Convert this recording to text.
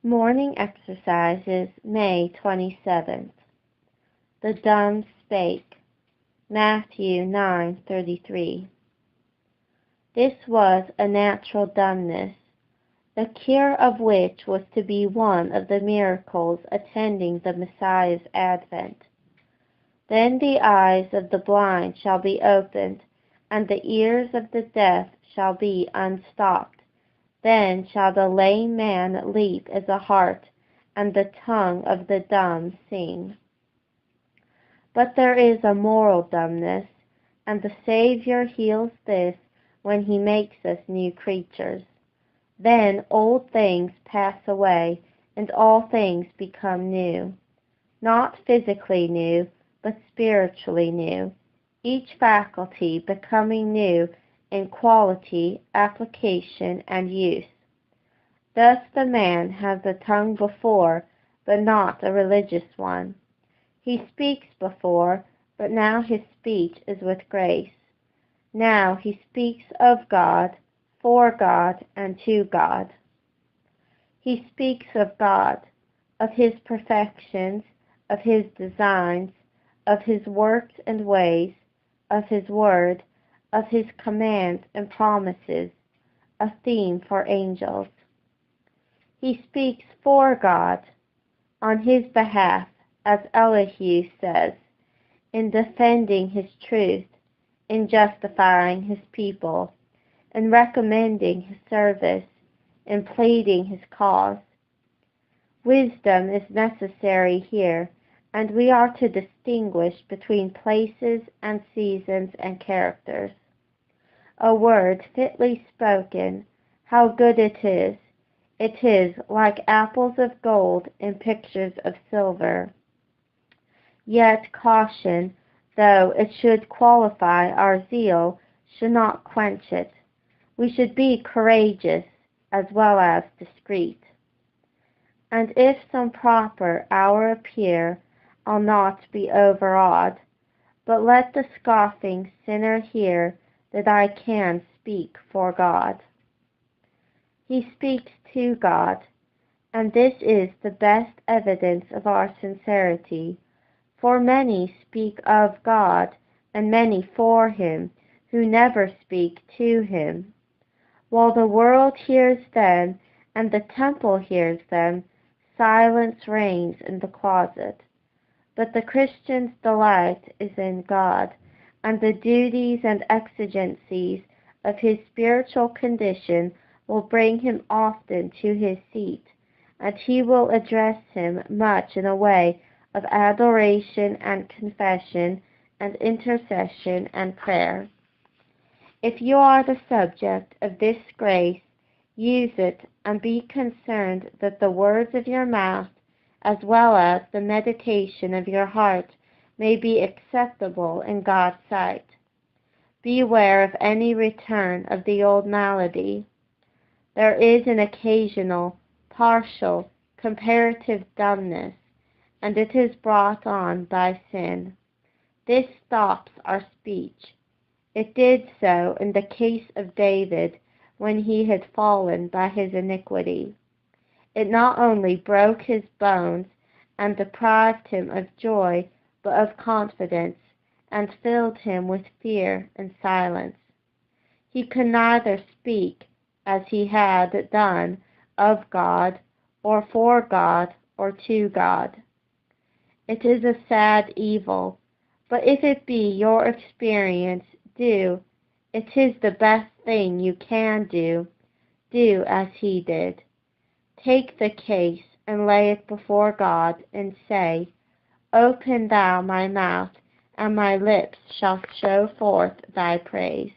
Morning Exercises, May 27th. The dumb spake. Matthew 9:33. This was a natural dumbness, the cure of which was to be one of the miracles attending the Messiah's advent. Then the eyes of the blind shall be opened, and the ears of the deaf shall be unstopped. Then shall the lame man leap as a hart, and the tongue of the dumb sing. But there is a moral dumbness, and the Savior heals this when he makes us new creatures. Then old things pass away, and all things become new. Not physically new, but spiritually new, each faculty becoming new in quality, application, and use. Thus the man has a tongue before, but not a religious one. He speaks before, but now his speech is with grace. Now he speaks of God, for God, and to God. He speaks of God, of his perfections, of his designs, of his works and ways, of his word, of his commands and promises, a theme for angels. He speaks for God, on his behalf, as Elihu says, in defending his truth, in justifying his people, in recommending his service, in pleading his cause. Wisdom is necessary here, and we are to distinguish between places and seasons and characters. A word fitly spoken, how good it is! It is like apples of gold in pictures of silver. Yet caution, though it should qualify our zeal, should not quench it. We should be courageous as well as discreet. And if some proper hour appear, I'll not be overawed, but let the scoffing sinner hear that I can speak for God. He speaks to God, and this is the best evidence of our sincerity, for many speak of God, and many for him, who never speak to him. While the world hears them, and the temple hears them, silence reigns in the closet. But the Christian's delight is in God, and the duties and exigencies of his spiritual condition will bring him often to his seat, and he will address him much in a way of adoration and confession and intercession and prayer. If you are the subject of this grace, use it, and be concerned that the words of your mouth as well as the meditation of your heart may be acceptable in God's sight. Beware of any return of the old malady. There is an occasional, partial, comparative dumbness, and it is brought on by sin. This stops our speech. It did so in the case of David when he had fallen by his iniquity. It not only broke his bones and deprived him of joy, but of confidence, and filled him with fear and silence. He could neither speak, as he had done, of God, or for God, or to God. It is a sad evil, but if it be your experience, do. It is the best thing you can do. Do as he did. Take the case and lay it before God, and say, Open thou my mouth, and my lips shall show forth thy praise.